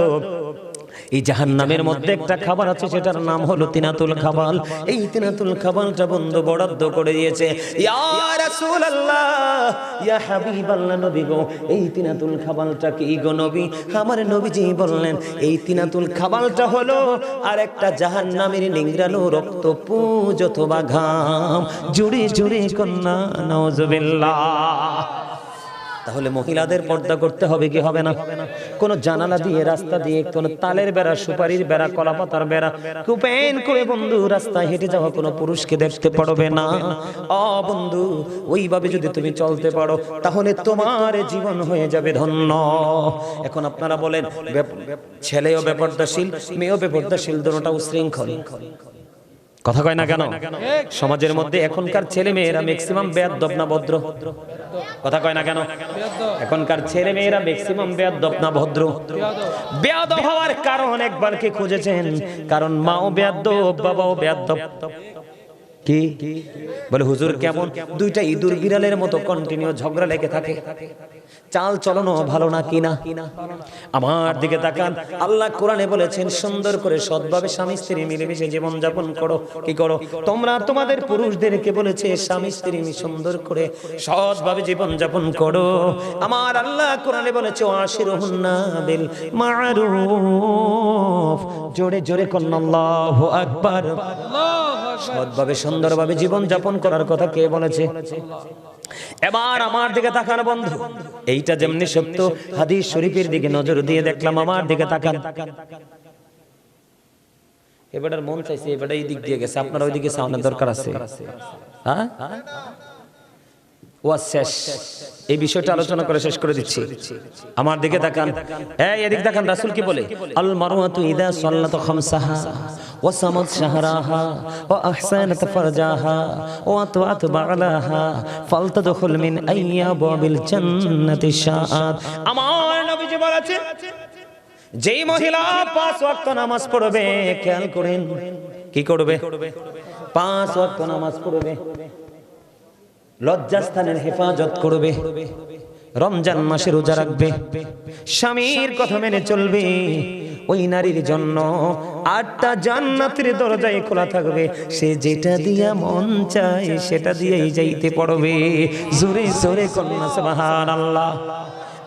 এই জাহান্নামের মধ্যে একটা খাবার আছে, সেটার নাম হলো তিনাতুল খাবাল। এই তিনাতুল খাবালটা বন্ধু বরাদ্দ করে দিয়েছে। ইয়া রাসূলুল্লাহ, ইয়া হাবিবাল্লাহ, নবী গো, এই তিনাতুল খাবালটা কি গো নবী? আমার নবীজি বললেন, এই তিনাতুল খাবালটা হলো আর একটা জাহান্নামের নিংড়ানো রক্ত পুঁজ অথবা ঘাম। জুড়ে জুড়ে কন্যা নাউজুবিল্লাহ। তাহলে মহিলাদের পর্দা করতে হবে কি হবে না? কোন জানালা দিয়ে, রাস্তা দিয়ে, কোন তালের বেড়া, সুপারির বেড়া, কলাপাতার বেড়া কুপেন করে বন্ধু রাস্তায় হেঁটে যাওয়া কোন পুরুষকে দেখতে পারবে না। ও বন্ধু, ওইভাবে যদি তুমি চলতে পারো, তাহলে তোমার জীবন হয়ে যাবে ধন্য। এখন আপনারা বলেন, ছেলেও বেপর্দাশীল, মেয়েও বেপর্দাশীল, দুটোটা উশৃঙ্খল। কথা কয় না কেন? সমাজের মধ্যে এখনকার ছেলে মেয়েরা ম্যাক্সিমাম বেয়াদব না ভদ্র? কথা কয় না কেন? এখনকার ছেলে মেয়েরা ম্যাক্সিমাম বেয়াদব না ভদ্র? বেয়াদব হওয়ার কারণ একবার কি খুঁজেছেন? কারণ মাও বেয়াদব, বাবাও বেয়াদব। কি বলে হুজুর, কেমন? দুইটা ইঁদুর বিড়ালের মতো কন্টিনিউ ঝগড়া লেগে থাকে, চাল চলনও ভালো না কিনা? আমার দিকে তাকান, আল্লাহ কোরআনে বলেছেন, সুন্দর করে সৎভাবে স্বামী স্ত্রী মিলেমিশে জীবন যাপন করো। কি করো? তোমরা তোমাদের পুরুষদেরকে বলেছে স্বামী স্ত্রী সুন্দর করে সৎভাবে জীবন যাপন করো। আমার আল্লাহ কোরআনে বলেছে, আশিরুহুন্না বিল মারুফ। জোরে জোরে কন্না আল্লাহু আকবার। সৎভাবে সুন্দরভাবে জীবন যাপন করার কথা কে বলেছে? এবার আমার দিকে তাকান বন্ধু, এইটা যেমনি সত্য, হাদিস শরীফের দিকে নজর দিয়ে দেখলাম, আমার দিকে তাকান। এবারের মন চাইছে, এবারে এই দিক দিয়ে গেছে, আপনার ওই দিকে সামনের দরকার আছে। হ্যাঁ, ওয়াজ শেষ, এই বিষয়টা আলোচনা করে শেষ করে দিচ্ছি। আমার দিকে তাকান, এই এদিক তাকান। রাসূল কি বলে? আল মারওয়াতু ইযা সাল্লাত খামসাহা ওয়া সামাত শাহরাহা ওয়া আহসানাত ফারজাহা ওয়া আতওয়াত বালাহা ফালতাদখুল মিন আইয়াবিল জান্নাতি শাআত। আমার নবীজি বলেছে, যেই মহিলা 5 ওয়াক্ত নামাজ পড়বে, খেয়াল করেন কি করবে? 5 ওয়াক্ত নামাজ পড়বে, লজ্জাস্থানের হেফাজত করবে, রমজান মাসে রোজা রাখবে, স্বামীর কথা মেনে চলবে, ওই নারীর জন্য 8টা জান্নাতের দরজায় খোলা থাকবে। সে যেটা দিয়া মন চায় সেটা দিয়েই যাইতে পারবে। জোরে জোরে কন্যা সুবহানাল্লাহ।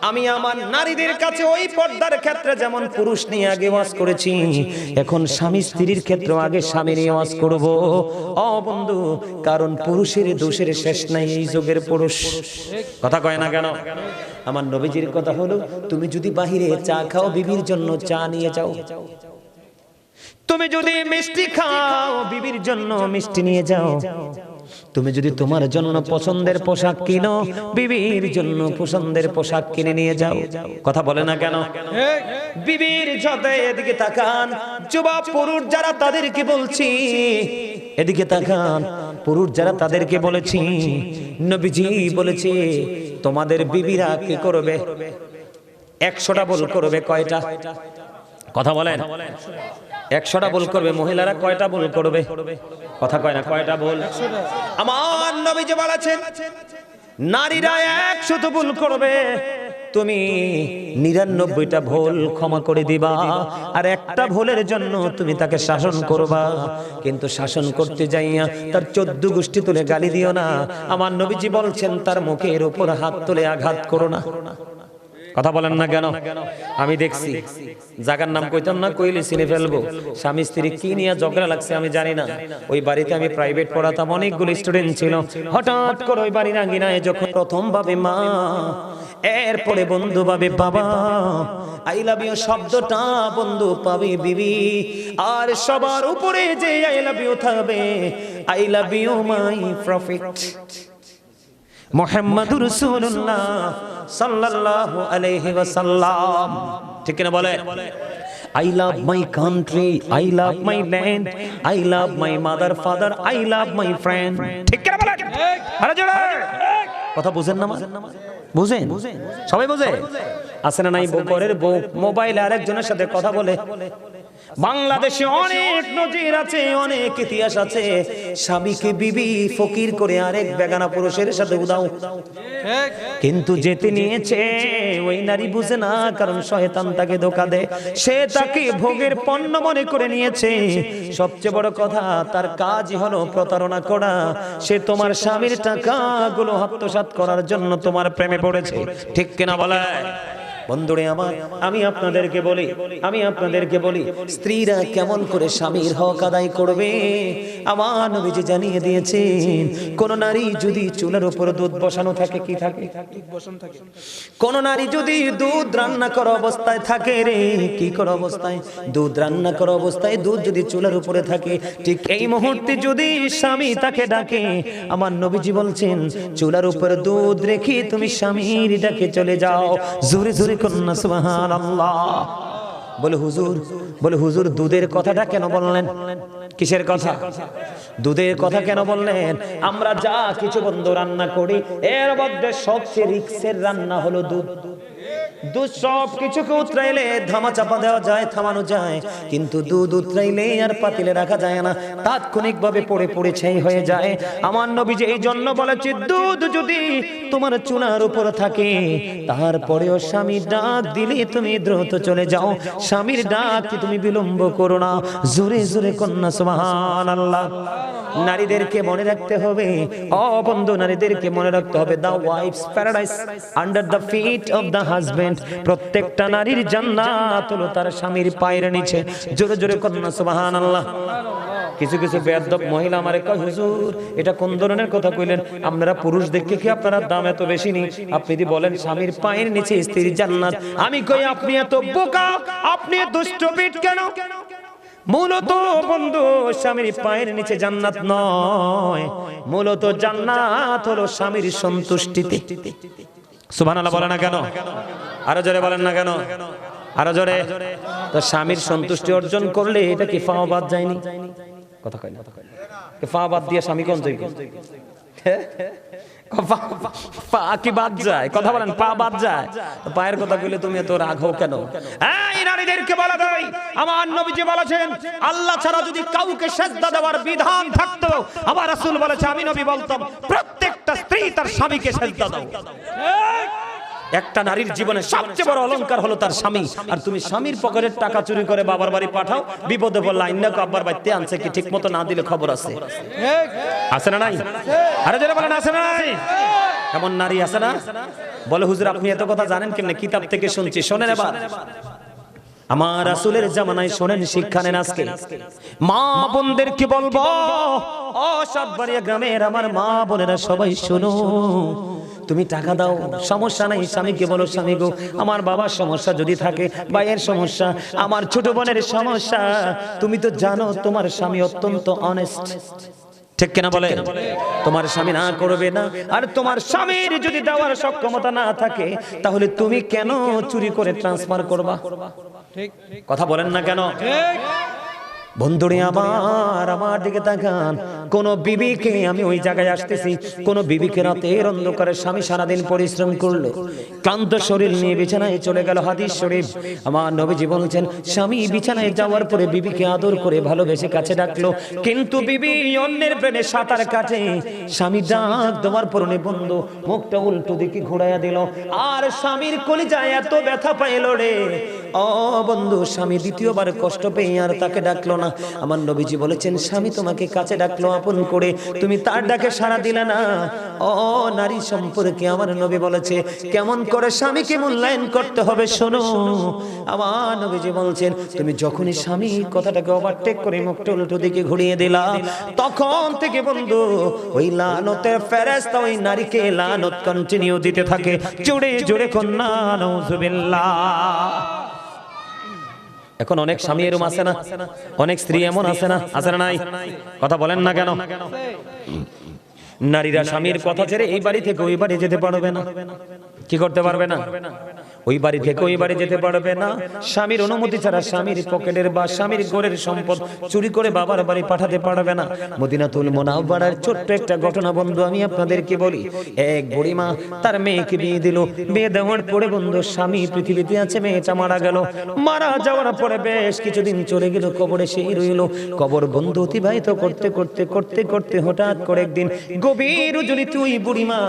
আমি আমার নারীদের কাছে ওই পর্দার ক্ষেত্রে যেমন পুরুষ নিয়ে আগে ওয়াজ করেছি, এখন স্বামী স্ত্রীর ক্ষেত্রে আগে স্বামী নিয়ে ওয়াজ করব। ও বন্ধু, কারণ পুরুষের দোষের শেষ নাই এই যুগের পুরুষ। কথা কয় না কেন? আমার নবীজির কথা হলো, তুমি যদি বাহিরে চা খাও, বিবির জন্য চা নিয়ে যাও। তুমি যদি মিষ্টি খাও, বিবির জন্য মিষ্টি নিয়ে যাও। তুমি যদি তোমার জন্য পছন্দের পোশাক কিনো, বিবির জন্য পছন্দের পোশাক কিনে নিয়ে যাও। কথা বলে না কেন? বিবির সাথে এদিকে তাকান, যুবক পুরুষ যারা তাদেরকে বলছি, এদিকে তাকান, পুরুষ যারা তাদেরকে বলেছি, নবীজি বলেছে তোমাদের বিবিরা কি করবে? 100টা বল করবে। কয়টা? কথা বলেন। 100টা বল করবে। মহিলারা কয়টা বল করবে? কথা কয় না, কয়টা ভুল? আমার নবীজি বলেছেন নারীরা 100 ভুল করবে, তুমি 99টা ভুল ক্ষমা করে দিবা, আর একটা ভুলের জন্য তুমি তাকে শাসন করবা। কিন্তু শাসন করতে যাইয়া তার 14 গোষ্ঠী তুলে গালি দিও না। আমার নবীজি বলছেন তার মুখের উপর হাত তুলে আঘাত করো না। কথা বলেন না কেন? আমি দেখছি, জায়গার নাম কইতাম না, কইলে চিনে ফেলবো। স্বামী স্ত্রী কি নিয়ে ঝগড়া লাগছে আমি জানি না। ওই বাড়িতে আমি প্রাইভেট পড়াতাম, অনেকগুলো স্টুডেন্ট ছিল। হঠাৎ করে ওই বাড়ির আঙ্গিনায় যখন প্রথম ভাবে মা, এরপরে বন্ধু ভাবে বাবা, আই লাভ ইউ শব্দটা বন্ধু পাবে বিবি, আর সবার উপরে যে আই লাভ ইউ থাকবে, I love you my prophet মুহাম্মাদুর রাসূলুল্লাহ সাল্লাল্লাহু আলাইহি ওয়াসাল্লাম। ঠিক না বলে? I love my country, I love my land, I love my mother, father, I love my friend. ঠিক না বলে? আরে জোরে কথা বুঝেন না? বুঝেন? সবাই বুঝে? আছে না নাই? ঘরের বউ মোবাইলে আরেকজনের সাথে কথা বলে। বাংলাদেশে অনেক নজির আছে, অনেক ইতিহাস আছে। স্বামীকে বিবি ফকির করে আরেক বেগানা পুরুষের সাথে উদাও, কিন্তু যেতে নিয়েছে ওই নারী বুঝে না, কারণ শয়তান তাকে ধোঁকা দেয়। সে তাকে ভোগের পণ্য মনে করে নিয়েছে। সবচেয়ে বড় কথা, তার কাজই হলো প্রতারণা করা। সে তোমার স্বামীর টাকাগুলো আত্মসাৎ করার জন্য তোমার প্রেমে পড়েছে। ঠিক কিনা বলে? বন্ধুরে আমার, আমি আপনাদেরকে বলি স্ত্রীরা কেমন করে স্বামীর হক আদায় করবে। আমার নবীজি জানিয়ে দিয়েছেন, কোন নারী যদি চুলার উপর দুধ বসানো থাকে, কি থাকে? কোন নারী যদি দুধ রান্না করা অবস্থায় থাকে, রে কি করা অবস্থায়? দুধ রান্না করা অবস্থায় দুধ যদি চুলার উপরে থাকে, ঠিক এই মুহূর্তে যদি স্বামী তাকে ডাকে, আমার নবীজি বলছেন চুলার উপরে দুধ রেখে তুমি স্বামীর ডাকে চলে যাও। জোরে জোরে কন্যা সুবহানাল্লাহ। বলে হুজুর দুধের কথাটা কেন বললেন? কিসের কথা? দুধের কথা কেন বললেন? আমরা যা কিছু বন্ধু রান্না করি, এর মধ্যে সবচেয়ে রিক্সের রান্না হলো দুধ। দুধ সব কিছুকে উতরাইলে ধামা চাপা দেওয়া যায়, থামানো যায়, কিন্তু দুধ উতরাইলে আর পাতিলে রাখা যায় না, তাৎক্ষণিক ভাবে পড়ে পড়ে ছাই হয়ে যায়। আমার নবীজি এই জন্য বলেছে, দুধ যদি তোমার চুলার উপর থাকে, তারপরেও স্বামীর ডাক দিলে তুমি দ্রুত চলে যাও। স্বামীর ডাক কি তুমি বিলম্ব করো না। জোরে জোরে কন্যা সুবহানাল্লাহ। নারীদেরকে মনে রাখতে হবে, ও বন্ধু, নারীদেরকে মনে রাখতে হবে, the wife's paradise under the feet of the husband. প্রত্যেকটা নারীর জান্নাত হলো তার স্বামীর পায়ের নিচে। জোরে জোরে কন্যা সুবহানাল্লাহ। কিছু কিছু বেয়াদব মহিলা আমারে কয়, হুজুর এটা কোন ধরনের কথা কইলেন? আপনারা পুরুষ দেখে কি আপনার দাম এত বেশি নেই? আপনি যদি বলেন স্বামীর পায়ের নিচে স্ত্রীর জান্নাত, আমি কই আপনি এত বোকা, আপনি দুষ্ট পিট কেন? মূলত বন্ধু, স্বামীর পায়ের নিচে জান্নাত নয়, মূলত জান্নাত হলো স্বামীর সন্তুষ্টিতে। সুবহানাল্লাহ বলেন না কেন? আরো জোরে বলেন না কেন? আরো জোরে। তো স্বামীর সন্তুষ্টি অর্জন করলে এটা কি ফাও বাদ যায়নি? কথা কয় না? ফা বাদ দিয়ে স্বামী কোন যাই? পা কি বাদ যায়? কথা বলেন, পা বাদ যায়। পায়ের কথা কইলে তুমি এত রাগ হও কেন? এই নারীদেরকে বলা দেই, আমার নবীজি বলেছেন আল্লাহ ছাড়া যদি কাউকে সিজদা দেওয়ার বিধান থাকতো, আমার রাসূল বলেছে, আমি নবী বলতাম প্রত্যেকটা স্ত্রী তার স্বামীকে সিজদা দাও। একটা নারীর জীবনে সবচেয়ে বড় অলংকার হলো তার স্বামী। আর তুমি স্বামীর পকেটের টাকা চুরি করে বাবার বাড়ি পাঠাও, বিপদে বললে আইনা কো আব্বার বাড়িতে আনছে কি ঠিক মতো না দিলে খবর আছে। আছে না নাই? আরে যারা বলেন আছে না নাই? এমন নারী আছে না? বলে হুজুর আপনি এত কথা জানেন কেমনে? কিতাব থেকে শুনছি। শোনেন এবার, আমার রাসূলের জামানায় শোনেন, শিক্ষা নেন আজকে। মা বোনদেরকে বলবো, ও সাতবাড়িয়া গ্রামের আমার মা বোনেরা সবাই শোনো, তুমি টাকা দাও, সমস্যা নাই। স্বামীকে বলো, স্বামী গো আমার বাবার সমস্যা যদি থাকে, ভাইয়ের সমস্যা, আমার ছোট বোনের সমস্যা, তুমি তো জানো তোমার স্বামী অত্যন্ত অনেস্ট। ঠিক কিনা বলে? তোমার স্বামী না করবে না। আর তোমার স্বামীর যদি দেওয়ার সক্ষমতা না থাকে, তাহলে তুমি কেন চুরি করে ট্রান্সফার করবা? কথা বলেন না কেন? বন্ধুরে আমার দিকে তাকান, কোন বিবিকে আমি ওই জায়গায় আসতেছি, কোন বিবিকে রাতের অন্ধকারে স্বামী সারাদিন পরিশ্রম করলো, ক্লান্ত শরীর নিয়ে বিছানায় চলে গেল। হাদিস শরীফ, আমার নবীজি বলছেন স্বামী বিছানায় যাওয়ার পরে বিবিকে আদর করে ভালোবেসে কাছে ডাকলো, কিন্তু বিবি অন্যের প্রেমে সাঁতার কাটে। স্বামী ডাক দেওয়ার পরনে বন্ধ, মুখটা উল্টো দিকে ঘুরাইয়া দিল, আর স্বামীর কলিজায় এত ব্যথা পাইল রে ও বন্ধু, স্বামী দ্বিতীয়বার কষ্ট পেয়ে আর তাকে ডাকলো না। আমার নবীজি বলেছেন স্বামী তোমাকে কাছে ডাকলো আপন করে, তুমি তার ডাকে সাড়া দিলে না। ও নারী সম্পর্কে আমার নবী বলেছে কেমন করে স্বামীকে মূল্যায়ন করতে হবে শোনো। আমার নবীজি বলছেন তুমি যখনই স্বামী কথাটাকে ওভারটেক করে মুখটা উল্টো দিকে ঘুরিয়ে দিলা, তখন থেকে বন্ধু ওই লানতের ফেরেশতা ওই নারীকে লানত কন্টিনিউ দিতে থাকে। জোরে জোরে কন্যা নাউজুবিল্লাহ। এখন অনেক স্বামী এরকম আছে না, অনেক স্ত্রী এমন আছে না, আছে না নাই? কথা বলেন না কেন? নারীরা স্বামীর কথা ছেড়ে এই বাড়ি থেকে ওই বাড়ি যেতে পারবে না। কি করতে পারবে না? ওই বাড়ি থেকে ওই বাড়ি যেতে পারবে না। স্বামীর অনুমতি ছাড়া স্বামীর পকেটের বা স্বামীর ঘরের সম্পদ চুরি করে বাবার বাড়ি পাঠাতে পারবে না। মদিনাতুল মুনাওয়ারার ছোট্ট একটা ঘটনা বন্ধু আমি আপনাদেরকে বলি। এক বুড়িমা তার মেয়েকে বিয়ে দিল, বিয়ে দেওয়ার পরে বন্ধু স্বামী পৃথিবীতে আছে, মেয়েটা মারা গেল। মারা যাওয়ার পরে বেশ কিছুদিন চলে গেল, কবরে সেই রইল। কবর বন্ধু অতিবাহিত করতে করতে করতে করতে হঠাৎ করে একদিন গভীর রজনীতে ওই বুড়িমা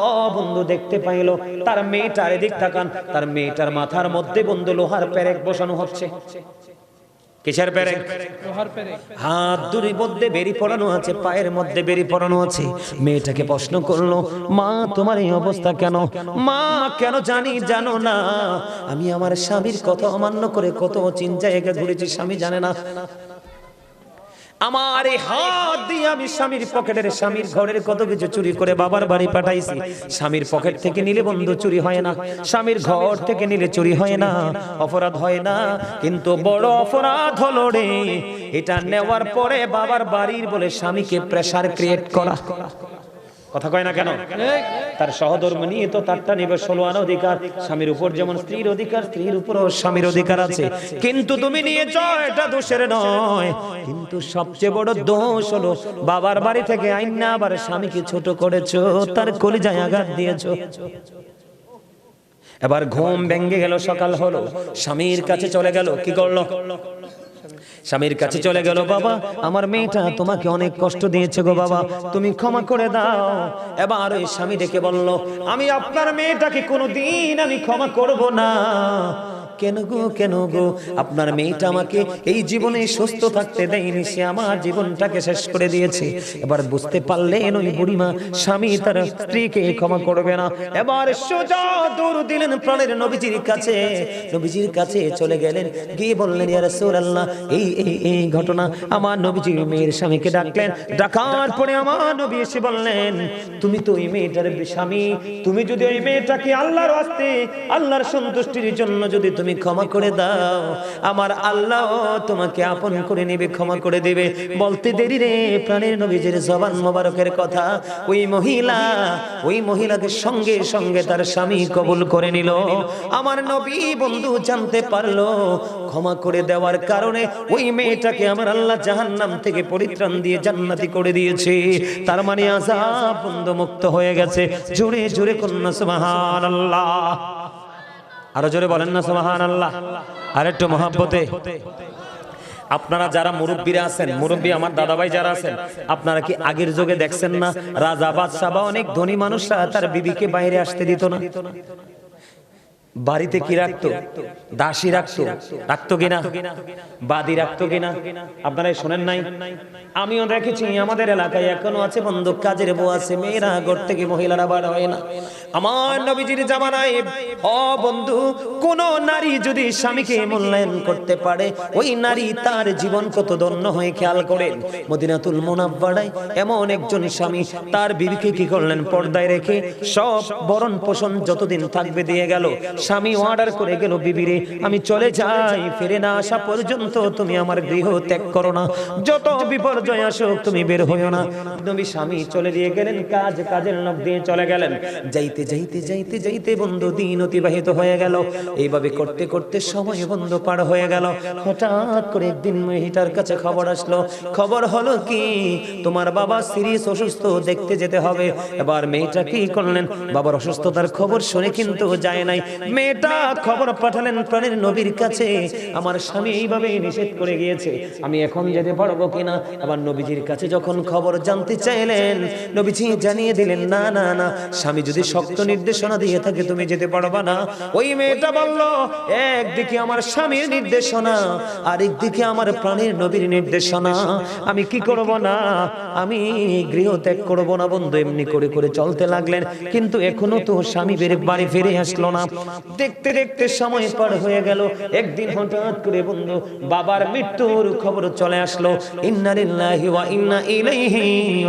ও বন্ধু দেখতে পাইল তার মেয়েটার এদিক তাকান, তার মেয়েটার মাথার মধ্যে বন্ধু লোহার পেরেক বসানো হচ্ছে। কিসের পেরেক? লোহার পেরেক। হাত দুরি মধ্যে বেরি পড়ানো আছে, পায়ের মধ্যে বেরি পড়ানো আছে। মেয়েটাকে প্রশ্ন করলো মা তোমার এই অবস্থা কেন? মা কেন জানো না, আমি আমার স্বামীর কথা অমান্য করে কত চিন জায়গায় ঘুরেছি, স্বামী জানে না। আমার এই হাত দিয়ে আমি স্বামীর পকেটের স্বামীর ঘরের কত কিছু চুরি করে বাবার বাড়ি পাঠাইছি। স্বামীর পকেট থেকে নিলে বন্ধু চুরি হয় না, স্বামীর ঘর থেকে নিলে চুরি হয় না, অপরাধ হয় না। কিন্তু বড় অপরাধ হলো রে এটা নেওয়ার পরে বাবার বাড়ির বলে স্বামীকে প্রেসার ক্রিয়েট করা। কথা কয় না কেন? তার সহধর্ম নিয়ে তো তারটা নেবে 16 আনা অধিকার। স্বামীর উপর যেমন স্ত্রীর অধিকার, স্ত্রীর উপরও স্বামীর অধিকার আছে। কিন্তু তুমি নিয়েছ এটা দোষের নয়, কিন্তু সবচেয়ে বড় দোষ হলো বাবার বাড়ি থেকে আইনা আবার স্বামীকে ছোট করেছো, তার কলিজায় আঘাত দিয়েছো। এবার ঘুম ভেঙে গেল, সকাল হলো, স্বামীর কাছে চলে গেল। কি করলো? স্বামীর কাছে চলে গেল, বাবা আমার মেয়েটা তোমাকে অনেক কষ্ট দিয়েছে গো বাবা, তুমি ক্ষমা করে দাও। এবার ওই স্বামী ডেকে বলল আমি আপনার মেয়েটাকে কোনোদিন আমি ক্ষমা করব না। কেন গো কেন গো? আপনার মেয়েটা আমাকে এই জীবনে সুস্থ থাকতে দেয়নি, সে আমার জীবনটাকে শেষ করে দিয়েছে। এবার বুঝতে পারলেন ওই বুড়িমা স্বামী তার স্ত্রীকে ক্ষমা করবে না। এবার সোজা দৌড় দিলেন প্রাণের নবীজির কাছে। নবীজির কাছে চলে গেলেন, গিয়ে বললেন ইয়া রাসূলুল্লাহ এই ঘটনা। আমার নবীজি মেয়ের স্বামীকে ডাকলেন, ডাকার পরে আমার নবী এসে বললেন তুমি তো ওই মেয়েটার স্বামী, তুমি যদি ওই মেয়েটাকে আল্লাহর রাস্তে আল্লাহর সন্তুষ্টির জন্য যদি তুমি ক্ষমা করে দাও, আমার আল্লাহ তোমাকে আপন করে নেবে, ক্ষমা করে দেবে। বলতে দেরি রে প্রাণের নবীজির জবান মোবারকের কথা ওই মহিলাকে সঙ্গে সঙ্গে তার স্বামী কবুল করে নিল। আমার নবী বন্ধু জানতে পারলো ক্ষমা করে দেওয়ার কারণে ওই মেয়েটাকে আমার আল্লাহ জাহান্নাম থেকে পরিত্রাণ দিয়ে জান্নাতি করে দিয়েছে। তার মানে আযাব বন্ধ মুক্ত হয়ে গেছে। জোরে জোরে কন্যা সুবহানাল্লাহ। আরো জোরে বলেন না সুবহানাল্লাহ। আর একটু মহব্বতে। আপনারা যারা মুরব্বীরা আছেন, মুরব্বী আমার দাদাভাই যারা আছেন, আপনারা কি আগের যুগে দেখছেন না রাজা বাদশা বা অনেক ধনী মানুষরা তার বিবিকে বাইরে আসতে দিত না? বাড়িতে কি রাখতো? দাসী রাখতো কিনা? বাদী রাখতো কিনা? আপনারা শোনেন নাই? আমিও দেখেছি, আমাদের এলাকায় এখনো আছে বন্ধু, কাজের বউ আছে, মেয়েরা ঘর থেকে মহিলারা বার হয় না। আমার নবীজির জামানায় ও বন্ধু কোন নারী যদি স্বামীকে মূল্যায়ন করতে পারে, ওই নারী তার জীবন কত ধন্য হয়ে। খেয়াল করেন মদিনাতুল মুনাওয়ারায় এমন একজন স্বামী তার বিবিকে কি করলেন? পর্দায় রেখে সব বরণ পোষণ যতদিন থাকবে দিয়ে গেল। স্বামী অর্ডার করে গেল, বিবিরে আমি চলে যাই, ফিরে না আসা পর্যন্ত তুমি আমার গৃহ ত্যাগ করো না, যত বিপর্যয় আসুক তুমি বের হইও না। নবী স্বামী চলে দিয়ে গেলেন, কাজের লোক দিয়ে চলে গেলেন। যাইতে যাইতে যাইতে যাইতে বন্ধু দিন অতিবাহিত হয়ে গেল। এইভাবে করতে করতে সময় বন্ধু পার হয়ে গেল। হঠাৎ করে একদিন মেয়েটার কাছে খবর আসলো। খবর হলো কি, তোমার বাবা সিরিয়াস অসুস্থ, দেখতে যেতে হবে। এবার মেয়েটা কি করলেন, বাবার অসুস্থতার খবর শুনে কিন্তু যায় নাই। মেয়েটা খবর পাঠালেন প্রাণের নবীর কাছে, আমার স্বামী এইভাবে নিষেধ করে গিয়েছে, আমি এখন যেতে পারবো কিনা। আবার নবীজির কাছে যখন খবর জানতে চাইলেন, নবীজি জানিয়ে দিলেন, না না না, স্বামী যদি শক্ত নির্দেশনা দিয়ে থাকে তুমি যেতে পারবা না। ওই মেয়েটা বলল, একদিকে আমার স্বামীর নির্দেশনা, আরেকদিকে আমার প্রাণের নবীর নির্দেশনা, আমি কি করব না, আমি গৃহ ত্যাগ করব না। বন্ধু এমনি করে করে চলতে লাগলেন, কিন্তু এখনো তো স্বামী বাড়ি ফিরে আসলো না। দেখতে দেখতে সময় পার হয়ে গেল। একদিন হঠাৎ করে বন্ধু বাবার মৃত্যুর খবর চলে আসলো। ইন্না লিল্লাহি ওয়া ইন্না ইলাইহি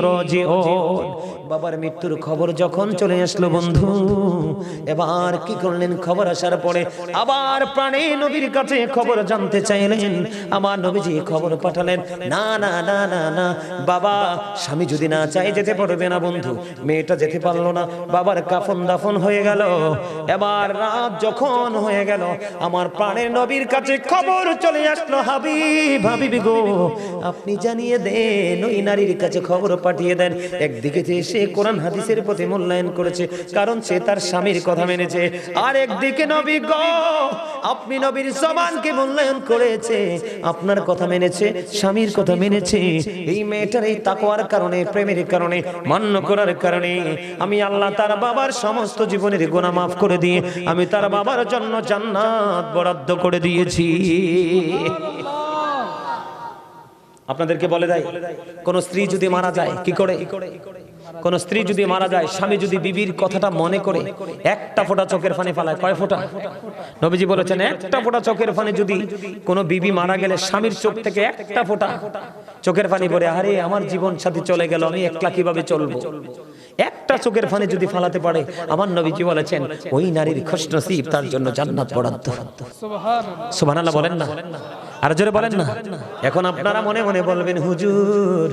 রাজিউন। বাবার মৃত্যুর খবর যখন চলে আসলো বন্ধু, এবার কি করলেন, খবর আসার পরে আবার প্রাণে নবীর কাছে খবর জানতে চাইলেন। আমার নবীজি খবর পাঠালেন, না না না না না, বাবা স্বামী যদি না চাই যেতে পারবে না। বন্ধু মেয়েটা যেতে পারলো না, বাবার কাফন দাফন হয়ে গেল। এবার রাত যখন হয়ে গেল, আমার প্রাণের নবীর কাছে খবর চলে আসলো, হাবিব হাবিবি গো, আপনি জানিয়ে দেন, ওই নারীর কাছে খবর পাঠিয়ে দেন। একদিকে যে সে কোরআন হাদিসের প্রতি মূল্যায়ন করেছে, কারণ সে তার স্বামীর কথা মেনেছে, আর একদিকে নবী গো, আপনি নবীর জবানকে মূল্যায়ন করেছে, আপনার কথা মেনেছে, স্বামীর কথা মেনেছে। এই মেয়েটার এই তাকওয়ার কারণে, প্রেমের কারণে, মান্য করার কারণে আমি আল্লাহ তার বাবার সমস্ত জীবনের গুনাহ মাফ করে দিয়ে আমি তার বাবার জন্য জান্নাত বরাদ্দ করে দিয়েছি। আপনাদেরকে বলে দেয়, কোন স্ত্রী যদি মারা যায় কি করে, কোন স্ত্রী যদি মারা যায়, স্বামী যদি বিবির কথাটা মনে করে একটা ফোঁটা চোখের পানি ফেলায়, কয় ফোঁটা? নবীজি বলেছেন, একটা ফোঁটা চোখের পানি যদি কোন বিবি মারা গেলে স্বামীর চোখ থেকে একটা ফোঁটা চোখের পানি পড়ে, আরে আমার জীবন সাথী চলে গেল, আমি একলা কিভাবে চলবো, একটা চোখের পানি যদি ফেলাতে পারে, আমার নবীজি বলেছেন ওই নারীর খুশনসিব, তার জন্য জান্নাত বরাদ্দ। সুবহানাল্লাহ বলেন না, আর জোরে বলেন না। এখন আপনারা মনে মনে বলবেন, হুজুর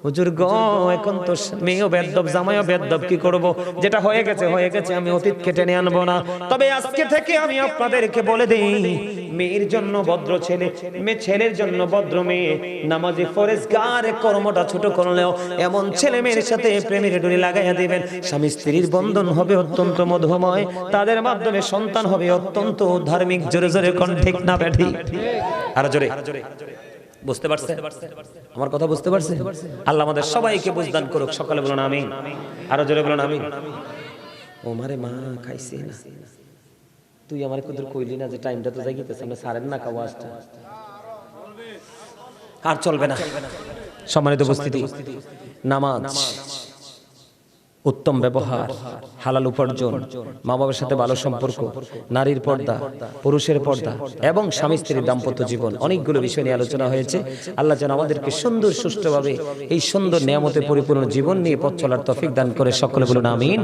হুজুর গো, এখন তো মেয়েও বেদব, জামাইও বেদব, কি করব? যেটা হয়ে গেছে হয়ে গেছে, আমি অতীতকে টেনে আনবো না। তবে আজকে থেকে আমি আপনাদেরকে বলে দেই, মেয়ের জন্য ভদ্র ছেলে, ছেলের জন্য ভদ্র মেয়ে, নামাজি ফরজগার, কর্মটা ছোট করলেও এমন ছেলে মেয়ের সাথে প্রেমের ডুরি লাগাইয়া দিবেন, স্বামী স্ত্রীর বন্ধন হবে অত্যন্ত মধুময়, তাদের মাধ্যমে সন্তান হবে অত্যন্ত ধার্মিক। জোরে জোরে কোন ঠিক না ব্যাঠি? আর জোরে বুঝতে পারছে? আমার কথা বুঝতে পারছে? আল্লাহ আমাদের সবাইকে বুঝদান করুক। সকালে বলুন আমিন, আরো জোরে বলুন আমিন। ও মারে মা খাইছে না, তুই আমার কুদুর কইলি না যে টাইমটা তো যাই গিয়েছে, আমরা সারেন না কাওয়াজটা আর চলবে না। সম্মানিত উপস্থিতি, নামাজ, উত্তম ব্যবহার, হালাল উপার্জন, মা বাবার সাথে ভালো সম্পর্ক, নারীর পর্দা, পুরুষের পর্দা এবং স্বামী স্ত্রীর দাম্পত্য জীবন, অনেকগুলো বিষয় নিয়ে আলোচনা হয়েছে। আল্লাহ যেন আমাদেরকে সুন্দর সুষ্ঠুভাবে এই সুন্দর নিয়ামতে পরিপূর্ণ জীবন নিয়ে পথ চলার তৌফিক দান করে। সকলে বলুন আমিন।